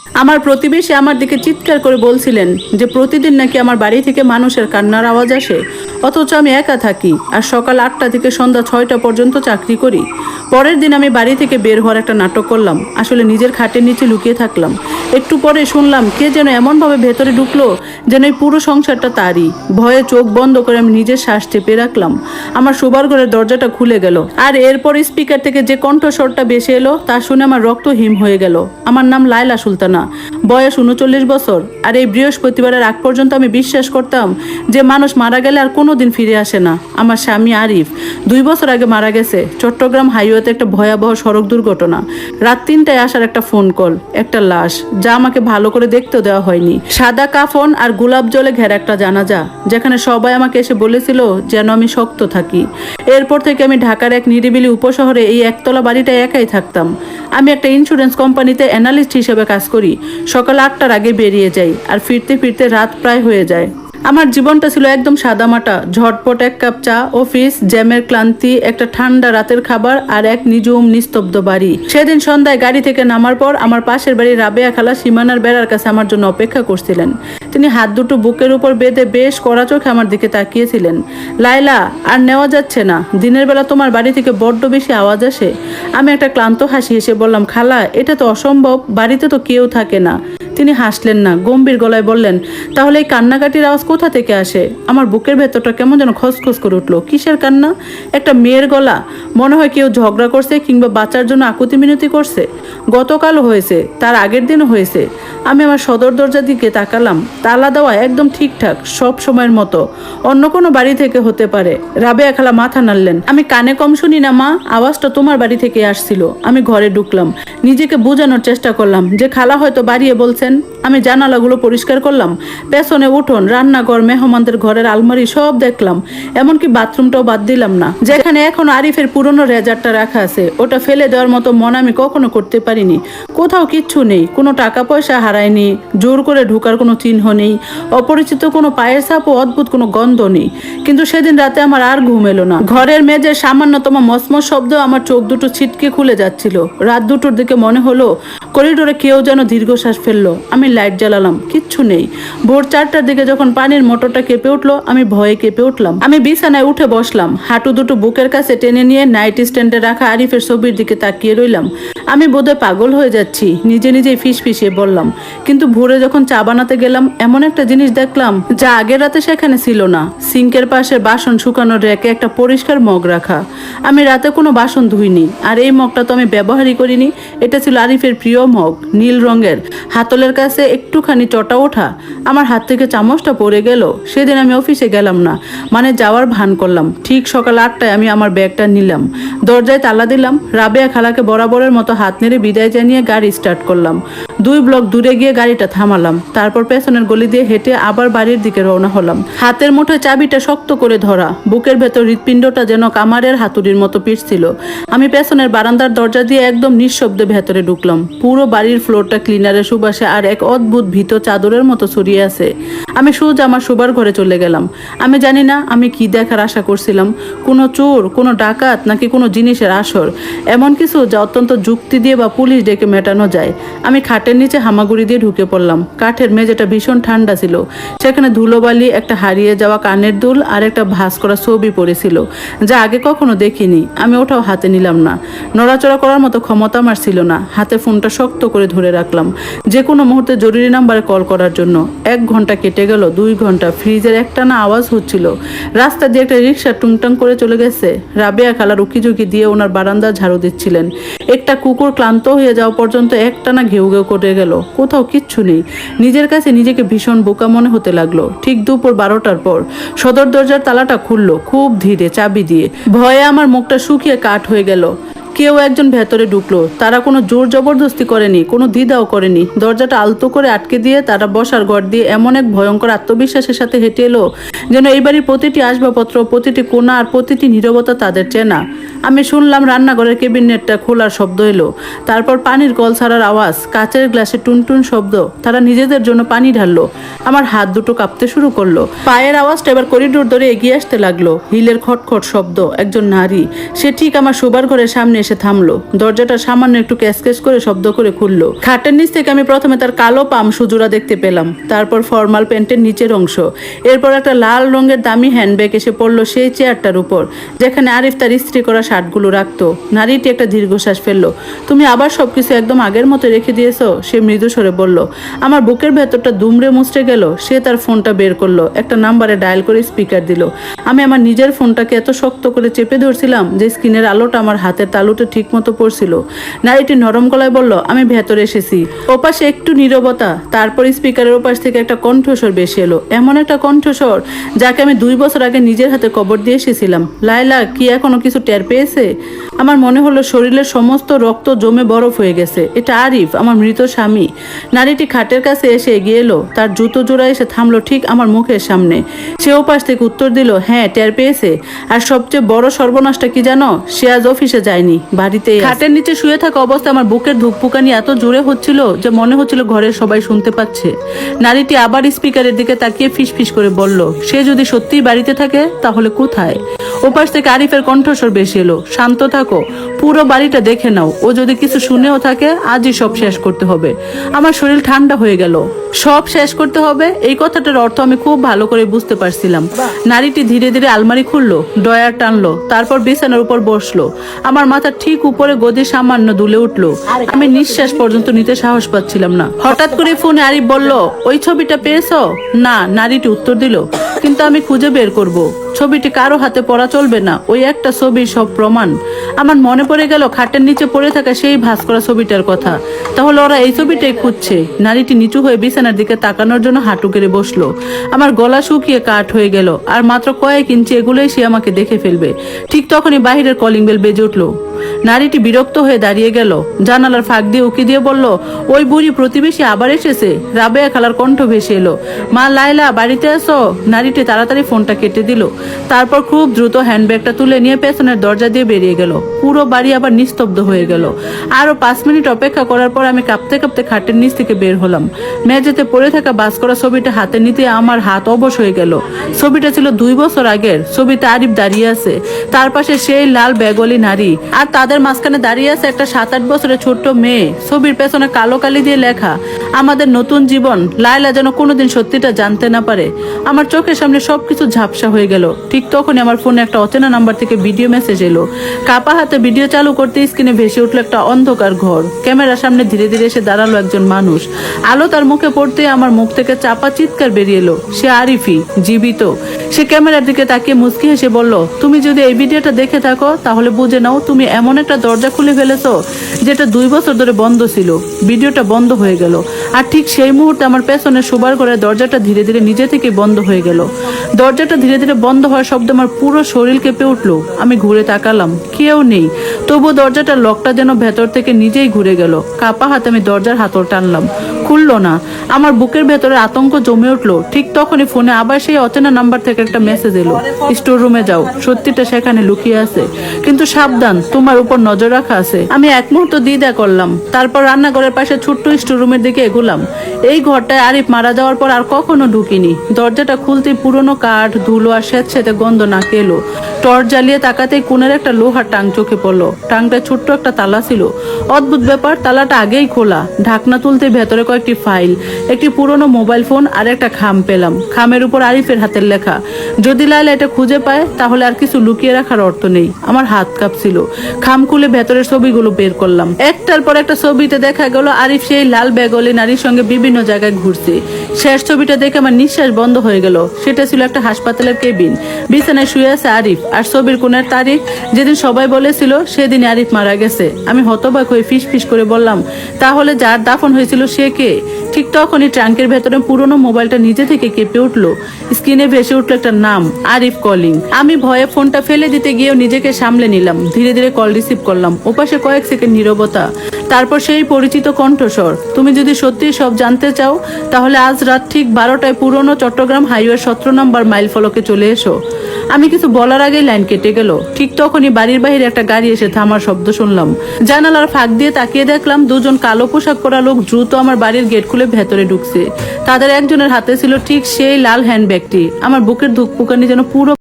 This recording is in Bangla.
আমার প্রতিবেশী আমার দিকে চিৎকার করে বলছিলেন যে প্রতিদিন নাকি আমার বাড়ি থেকে মানুষের কান্নার আওয়াজ আসে, অথচ আমি একা থাকি আর সকাল 8টা থেকে সন্ধ্যা 6টা পর্যন্ত চাকরি করি। পরের দিন আমি বাড়ি থেকে বের হওয়ার একটা নাটক করলাম, আসলে নিজের খাটের নিচে লুকিয়ে থাকলাম। একটু পরে শুনলাম কে যেন এমনভাবে ভেতরে ঢুকলো যেন এই পুরো সংসারটা তারই। ভয়ে চোখ বন্ধ করে আমি নিজের শ্বাস চেপে রাখলাম। আমার শোবার ঘরের দরজাটা খুলে গেল, আর এরপর স্পিকার থেকে যে কণ্ঠস্বরটা ভেসে এলো তা শুনে আমার রক্ত হিম হয়ে গেল। আমার নাম লায়লা সুলতানা, বয়স 39 বছর। আর এই বৃহস্পতিবারের আগ পর্যন্ত আমি বিশ্বাস করতাম যে মানুষ মারা গেলে আর কোনোদিন ফিরে আসে না। আমার স্বামী আরিফ 2 বছর আগে মারা গেছে চট্টগ্রাম হাইওয়েতে একটা ভয়াবহ সড়ক দুর্ঘটনা। রাত 3টায় আসার একটা ফোন কল, একটা লাশ যা আমাকে ভালো করে দেখতেও দেওয়া হয়নি। সাদা কাফন আর গোলাপ জলে ঘেরা একটা জানাজা, যেখানে সবাই আমাকে এসে বলেছিল যেন আমি শক্ত থাকি। এরপর থেকে আমি ঢাকার এক নিরিবিলি উপশহরে এই একতলা বাড়িটায় একাই থাকতাম। আমি একটা ইন্স্যুরেন্স কোম্পানিতে অ্যানালিস্ট হিসেবে কাজ করি। সকাল 8টার আগে বেরিয়ে যাই আর ফিরতে ফিরতে রাত প্রায় হয়ে যায়। আমার জীবনটা ছিল একদম সাদামাটা, ঝটপট এক কাপ চা, অফিস, জ্যামের ক্লান্তি, একটা ঠান্ডা রাতের খাবার আর এক নিঝুম নিস্তব্ধ বাড়ি। সেদিন সন্ধ্যায় গাড়ি থেকে নামার পর আমার পাশের বাড়ির রাবেয়া খালা সীমানার বেড়ার কাছে আমার জন্য অপেক্ষা করছিলেন। তিনি হাত দুটো বুকের উপর বেঁধে বেশ কড়া চোখে আমার দিকে তাকিয়েছিলেন। লায়লা, আর নেওয়া যাচ্ছে না, দিনের বেলা তোমার বাড়ি থেকে বড্ড বেশি আওয়াজ আসে। আমি একটা ক্লান্ত হাসি হেসে বললাম, খালা এটা তো অসম্ভব, বাড়িতে তো কেউ থাকে না। তিনি হাসলেন না, গম্ভীর গলায় বললেন, তাহলে এই কান্নাকাটির আওয়াজ কোথা থেকে আসে? আমার বুকের ভেতরটা কেমন যেন খসখস করে উঠলো। কিসের কান্না? একটা মেয়ের গলা, মনে হয় কেউ ঝগড়া করছে কিংবা বাচ্চার জন্য আকুতি মিনতি করছে। গতকালও হয়েছে, তার আগের দিনও হয়েছে। আমি আমার সদর দরজার দিকে তাকালাম, তালা দেওয়া একদম ঠিকঠাক, সব সময়ের মতো। অন্য কোনো বাড়ি থেকে হতে পারে। রাবেয়া খালা মাথা নাড়লেন। আমি কানে কম শুনি না মা, আওয়াজটা তোমার বাড়ি থেকে আসছিল। আমি ঘরে ঢুকলাম, নিজেকে বোঝানোর চেষ্টা করলাম যে খালা হয়তো বাড়িয়ে বলছেন। আমি জানালাগুলো পরিষ্কার করলাম, পেছনে উঠোন, রান্নাঘর, মেহমানদের ঘরের আলমারি সব দেখলাম, এমনকি বাথরুমটাও বাদ দিলাম না। যেখানে এখন আরিফের পুরনো রেজারটা রাখা আছে, ওটা ফেলে দেওয়ার মতো মন আমি কখনো করতে পারিনি। কোথাও কিচ্ছু নেই, কোনো টাকা পয়সা হারায়নি, জোর করে ঢোকার কোনো চিহ্ন নেই, অপরিচিত কোনো পায়ের ছাপ ও অদ্ভুত কোনো গন্ধ নেই। কিন্তু সেদিন রাতে আমার আর ঘুম এলো না। ঘরের মেঝের সামান্যতম মসমস শব্দ আমার চোখ দুটো ছিটকে খুলে যাচ্ছিল। রাত 2টোর দিকে মনে হলো করিডোরে কেউ যেন দীর্ঘশ্বাস ফেললো। আমি লাইট জ্বালালাম, কিচ্ছু নেই। ভোর 4টার দিকে যখন পানির মোটরটা কেঁপে উঠলো, আমি ভয়ে কেঁপে উঠলাম। আমি বিছানায় উঠে বসলাম, হাঁটু দুটো বুকের কাছে টেনে নিয়ে নাইট স্ট্যান্ডে রাখা আরিফের ছবির দিকে তাকিয়ে রইলাম। আমি বোধহয় পাগল হয়ে যাচ্ছি, নিজে নিজেই ফিসফিসিয়ে বললাম। কিন্তু ভোরে যখন চা বানাতে গেলাম, এমন একটা জিনিস দেখলাম যা আগের রাতে সেখানে ছিল না। সিঙ্কের পাশে বাসন শুকানোর রেখে একটা পরিষ্কার মগ রাখা। আমি রাতে কোনো বাসন ধুইনি, আর এই মগটা তো আমি ব্যবহারই করিনি। এটা ছিল আরিফের প্রিয় মগ, নীল রঙের, হাতলের কাছে একটুখানি চটা ওঠা। আমার হাত থেকে চামচটা পড়ে গেল। সেদিন আমি অফিসে গেলাম না, মানে যাওয়ার ভান করলাম। ঠিক সকাল 8টায় আমি আমার ব্যাগটা নিলাম, দরজায় তালা দিলাম, রাবেয়া খালাকে বরাবরের মতো হাত নেড়ে বিদায় জানিয়ে গাড়ি স্টার্ট করলাম। 2 ব্লক দূরে গিয়ে গাড়িটা থামালাম, তারপর পেছনের গলি দিয়ে হেঁটে আবার বাড়ির দিকে রওনা হলাম। হাতের মুঠোয় চাবিটা শক্ত করে ধরা, বুকের ভেতর হৃৎপিণ্ডটা যেন কামারের হাতুড়ির মতো পিটছিল। আমি পেছনের বারান্দার দরজা দিয়ে একদম নিঃশব্দে ভেতরে ঢুকলাম। পুরো বাড়ির ফ্লোরটা ক্লিনারের সুবাসে আর এক অদ্ভুত ভীত চাদরের মতো ছড়িয়ে আছে। আমি সোজা আমার শোবার ঘরে চলে গেলাম। আমি জানি না আমি কি দেখার আশা করছিলাম, কোনো চোর, কোনো ডাকাত, নাকি কোনো জিনিসের আসর, এমন কিছু যা অত্যন্ত যুক্তি দিয়ে বা পুলিশ ডেকে মেটানো যায়। আমি খাটের নিচে হামাগুড়ি দিয়ে ঢুকে পড়লাম। কাঠের মেঝেটা ভীষণ ঠান্ডা ছিল, সেখানে ধুলোবালি, একটা হারিয়ে যাওয়া কানের দুল আর একটা ভাঁজ করা ছবি পড়েছিল যা আগে কখনো দেখিনি। আমি ওটাও হাতে নিলাম না, নড়াচড়া করার মতো ক্ষমতা আমার ছিল না। হাতে ফোনটা শক্ত করে ধরে রাখলাম, যে কোনো মুহূর্তে জরুরি নাম্বারে কল করার জন্য। 1 ঘন্টা কেটে গেল, 2 ঘন্টা, ফ্রিজের একটানা আওয়াজ হচ্ছিল। রাস্তা দিয়ে একটা রিক্সা টুংটাং করে চলে গেছে। রাবেয়া খালা রুকিঝুঁকি দিয়ে ওনার বারান্দা ঝাড়ু দিচ্ছিলেন। একটা কুকুর ক্লান্ত হয়ে যাওয়া পর্যন্ত একটানা ঘেউ ঘেউ করে গেল। কোথাও কিচ্ছু নেই। নিজের কাছে নিজেকে ভীষণ বোকা মনে হতে লাগলো। ঠিক দুপুর 12টার পর সদর দরজার তালাটা খুললো, খুব ধীরে, চাবি দিয়ে। ভয়ে আমার মুখটা শুকিয়ে কাঠ হয়ে গেল। কেউ একজন ভেতরে ঢুকলো। তারা কোনো জোর জবরদস্তি করেনি, কোনো দ্বিধাও করেনি। দরজাটা আলতো করে আটকে দিয়ে তারা বসার ঘর দিয়ে এমন এক ভয়ঙ্কর আত্মবিশ্বাসের সাথে হেঁটে এলো যেন এই বাড়ির প্রতিটি আসবাবপত্র, প্রতিটি কোণা আর প্রতিটি নীরবতা তাদের চেনা। আমি শুনলাম রান্নাঘরের কেবিনেটটা খোলার শব্দ এলো, তারপর পানির কল ছাড়ার আওয়াজ, কাচের গ্লাসে টুনটুন শব্দ। তারা নিজেদের জন্য পানি ঢাললো। আমার হাত দুটো কাঁপতে শুরু করলো। পায়ের আওয়াজটা এবার করিডোর ধরে এগিয়ে আসতে লাগলো। হিলের খটখট শব্দ। একজন নারী, সে ঠিক আমার শোবার ঘরের সামনে এসে থামলো। দরজাটা সামান্য একটু ক্যাসক্যাস করে শব্দ করে খুললো। খাটের নিচ থেকে আমি প্রথমে তার কালো পাম সুজোড়া দেখতে পেলাম, তারপর ফর্মাল প্যান্টের নিচের অংশ, এরপর একটা লাল রঙের দামি হ্যান্ডব্যাগ এসে পড়লো সেই চেয়ারটার উপর যেখানে আরিফ তার ইস্ত্রি করা শার্টগুলো রাখতো। নারীটি একটা দীর্ঘশ্বাস ফেললো। তুমি আবার সবকিছু একদম আগের মতো রেখে দিয়েছো, সে মৃদু স্বরে বলল। আমার বুকের ভেতরটা দুমড়ে মুচড়ে গেল। সে তার ফোনটা বের করলো, একটা নাম্বারে ডায়াল করে স্পিকার দিল। আমি আমার নিজের ফোনটাকে এত শক্ত করে চেপে ধরছিলাম যে স্ক্রিনের আলোটা আমার হাতের তালুতে ঠিক মতো পড়ছিল। নারীটি নরম গলায় বলল, আমি ভেতরে এসেছি। ওপাশে একটু নীরবতা, তারপর স্পিকারের ওপাশ থেকে একটা কণ্ঠস্বর বেশি এলো, এমন একটা কণ্ঠস্বর যাকে আমি 2 বছর আগে নিজের হাতে কবর দিয়ে এসেছিলাম। লায়লা কি এখনো কিছু টের পেয়েছে? আমার মনে হলো শরীরের সমস্ত রক্ত জমে বরফ হয়ে গেছে। এটা আরিফ, আমার মৃত স্বামী। নারীটি খাটের কাছে এসে এগিয়ে এলো, তার জুতো জোড়া এসে থামলো ঠিক আমার মুখের সামনে। সে ওপাশ থেকে উত্তর দিল, হ্যাঁ টের পেয়েছে। আর সবচেয়ে বড় সর্বনাশটা কি জানো? সে আজ অফিসে যায়নি, বাড়িতেই। খাটের নিচে শুয়ে থাকা অবস্থায় আমার বুকের ধুকপুকানি এত জোরে হচ্ছিল যে মনে হচ্ছিল ঘরের সবাই শুনতে পাচ্ছে। নারীটি আবার স্পিকারের দিকে তাকিয়ে ফিসফিস করে বলল, সে যদি সত্যিই বাড়িতে থাকে তাহলে কোথায়? ওপাশ থেকে আরিফের কণ্ঠস্বর বেশি এলো, শান্ত থাকো, পুরো বাড়িটা দেখে নাও। ও যদি কিছু শুনেও থাকে আজই সব শেষ করতে হবে। আমার শরীর ঠান্ডা হয়ে গেল। সব শেষ করতে হবে, এই কথাটার অর্থ আমি খুব ভালো করে বুঝতে পারছিলাম। নারীটি ধীরে ধীরে আলমারি খুললো, ড্রয়ার টানলো, তারপর বিছানার উপর বসলো। আমার মাথা ঠিক উপরে গদি সামান্য দুলে উঠলো। আমি নিঃশ্বাস পর্যন্ত নিতে সাহস পাচ্ছিলাম না। হঠাৎ করে ফোনে আরিফ বলল, ওই ছবিটা পেয়েছো? না, নারীটি উত্তর দিল, কিন্তু আমি খুঁজে বের করব। ছবিটি কারো হাতে পড়া চলবে না, ওই একটা ছবির সব প্রমাণ। আমার মনে পড়ে গেল খাটের নিচে পড়ে থাকা সেই ভাঁজ করা ছবিটার কথা। তাহলে ওরা এই ছবিটাই খুঁজছে। নারীটি নিচু হয়ে বিছানার দিকে তাকানোর জন্য হাঁটু কেড়ে বসলো। আমার গলা শুকিয়ে কাঠ হয়ে গেল। আর মাত্র কয়েক ইঞ্চি এগুলোই সে আমাকে দেখে ফেলবে। ঠিক তখনই বাহিরের কলিং বেল বেজে উঠলো। নারীটি বিরক্ত হয়ে দাঁড়িয়ে গেল, জানালার ফাঁক দিয়ে উকি দিয়ে বলল, ওই বুড়ি প্রতিবেশী আবার এসেছে। রাবেয়া খালার কণ্ঠ ভেসে এলো, মা লায়লা বাড়িতে আসো। নারীটি তাড়াতাড়ি ফোনটা কেটে দিল, তারপর খুব দ্রুত হ্যান্ডব্যাগটা তুলে নিয়ে পেছনের দরজা দিয়ে বেরিয়ে গেল। পুরো বাড়ি আবার নিস্তব্ধ হয়ে গেল। আরো 5 মিনিট অপেক্ষা করার পর আমি কাঁপতে কাঁপতে খাটের নিচ থেকে বের হলাম। মেঝেতে পড়ে থাকা বাস করা ছবিটা হাতে নিতে আমার হাত অবশ হয়ে গেল। ছবিটা ছিল 2 বছর আগের। ছবিতে আরিফ দাঁড়িয়ে আছে, তার পাশে সেই লাল ব্যাগলি নারী, আর তাদের মাঝখানে দাঁড়িয়ে আছে একটা 7-8 বছরের ছোট্ট মেয়ে। ছবির পেছনে কালো কালি দিয়ে লেখা, আমাদের নতুন জীবন। লায়লা যেন কোনোদিন সত্যিটা জানতে না পারে। আমার চোখের সামনে সবকিছু ঝাপসা হয়ে গেল। ঠিক তখনই আমার ফোনে একটা অচেনা নাম্বার থেকে ভিডিও মেসেজ এলো। কাপা হাতে ভিডিও চালু করতে স্ক্রিনে ভেসে উঠলো একটা অন্ধকার ঘর। ক্যামেরার সামনে ধীরে ধীরে এসে দাঁড়ালো একজন মানুষ। আলো তার মুখে পড়তে আমার মুখ থেকে চাপা চিৎকার বেরিয়ে এলো, সে আরিফই, জীবিত। সে ক্যামেরার দিকে তাকিয়ে মুচকি হেসে বলল, তুমি যদি এই ভিডিওটা দেখে থাকো তাহলে বুঝে নাও তুমি এমন একটা দরজা খুলে ফেলেছো যেটা 2 বছর ধরে বন্ধ ছিল। ভিডিওটা বন্ধ হয়ে গেল, আর ঠিক সেই মুহূর্তে আমার পেছনে শোবার ঘরের দরজাটা ধীরে ধীরে নিজে থেকে বন্ধ হয়ে গেল। দরজাটা ধীরে ধীরে বন্ধ হওয়ার শব্দে আমার পুরো শরীর কেঁপে উঠলো। আমি ঘুরে তাকালাম, কেউ নেই। তবু দরজাটার লকটা যেন ভেতর থেকে নিজেই ঘুরে গেল। কাপা হাতে আমি দরজার হাতল টানলাম, খুললো না। আমার বুকের ভেতরে আতঙ্ক জমে উঠলো। ঠিক তখনই ফোনে আবার সেই অচেনা নাম্বার থেকে একটা মেসেজ এলো, স্টোর রুমে যাও, সত্যিটা সেখানে লুকিয়ে আছে, কিন্তু সাবধান, তোমার উপর নজর রাখা আছে। আমি এক মুহূর্ত দ্বিধা করলাম, তারপর রান্নাঘরের পাশে ছোট্ট স্টোর রুমের দিকে এগোলাম। এই ঘরটায় আরিফ মারা যাওয়ার পর আর কখনো ঢুকিনি। দরজাটা খুলতে পুরনো কাঠ, ধুলো আর স্যাঁতস্যাঁতে গন্ধ নাকে এলো। টর্চ জ্বালিয়ে তাকাতেই কোণের একটা লোহার টাং চোখে পড়লো। টাংটা ছোট্ট একটা তালা ছিল। অদ্ভুত ব্যাপার, তালাটা আগেই খোলা। ঢাকনা তুলতে ভেতরে কয়েকটি ফাইল, একটি পুরনো মোবাইল ফোন আর একটা খাম পেলাম। খামের উপর আরিফের হাতের লেখা, যদি লায়লা এটা খুঁজে পায় তাহলে আর কিছু লুকিয়ে রাখার অর্থ নেই। আমার হাত কাঁপছিল। খাম খুলে ভেতরের ছবিগুলো বের করলাম। একটার পর একটা ছবিতে দেখা গেল আরিফ সেই লাল ব্যাগলি নারীর সঙ্গে বিভিন্ন জায়গায় ঘুরছে। শেষ ছবিটা দেখে আমার নিঃশ্বাস বন্ধ হয়ে গেল। সেটা ছিল একটা হাসপাতালের কেবিন। বিছানায় শুয়ে আছে আরিফ, আর ছবির কোণের তারিখ যেদিন সবাই বলেছিল সেদিন আরিফ মারা গেছে। আমি হতবাক হয়ে ফিস করে বললাম, তাহলে যার দাফন হয়েছিল সে কে? ঠিক তখনই ট্রাঙ্কের ভেতরে পুরনো মোবাইলটা নিজে থেকে কেঁপে উঠলো। স্ক্রিনে ভেসে উঠলো একটা নাম, আরিফ কলিং। আমি ভয়ে ফোনটা ফেলে দিতে গিয়েও নিজেকে সামলে নিলাম। ধীরে ধীরে কল রিসিভ করলাম। ওপাশে কয়েক সেকেন্ড নীরবতা, তারপর সেই পরিচিত কণ্ঠস্বর, তুমি যদি সত্যি সব জানতে চাও তাহলে আজ রাত ঠিক 12টায় পুরনো চট্টগ্রাম হাইওয়ে 17 নম্বর মাইল ফলকে চলে এসো। আমি কিছু বলার আগেই লাইন কেটে গেল। ঠিক তখনই বাড়ির বাইরে একটা গাড়ি এসে থামার শব্দ শুনলাম। জানালার ফাঁক দিয়ে তাকিয়ে দেখলাম দুজন কালো পোশাক পরা লোক দ্রুত আমার বাড়ির গেট খুলে ভেতরে ঢুকছে। তাদের একজনের হাতে ছিল ঠিক সেই লাল হ্যান্ডব্যাগটি। আমার বুকের ধুকপুকানি যেন পুরো